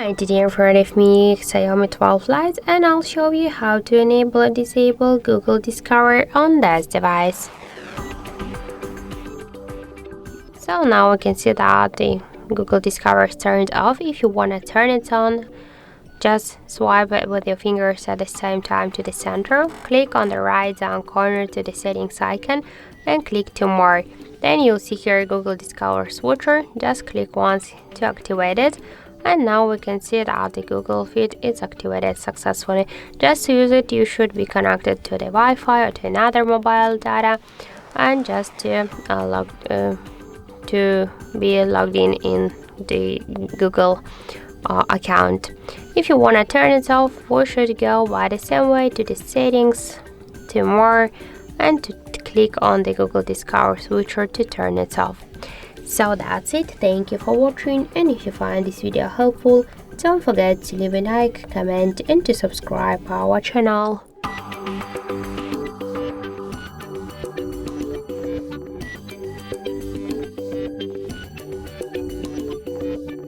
Hi, today in front of me Xiaomi 12 Lite, and I'll show you how to enable and disable Google Discover on this device. So now we can see that the Google Discover is turned off. If you want to turn it on, just swipe it with your fingers at the same time to the center, click on the right down corner to the settings icon and click to more. Then you'll see here Google Discover switcher. Just click once to activate it. And now we can see that the Google feed is activated successfully. Just to use it, you should be connected to the Wi-Fi or to another mobile data, and just to be logged in the Google account. If you want to turn it off, we should go by the same way to the settings, to more, and to click on the Google Discover switcher to turn it off. So that's it. Thank you for watching, and if you find this video helpful, don't forget to leave a like, comment and to subscribe our channel.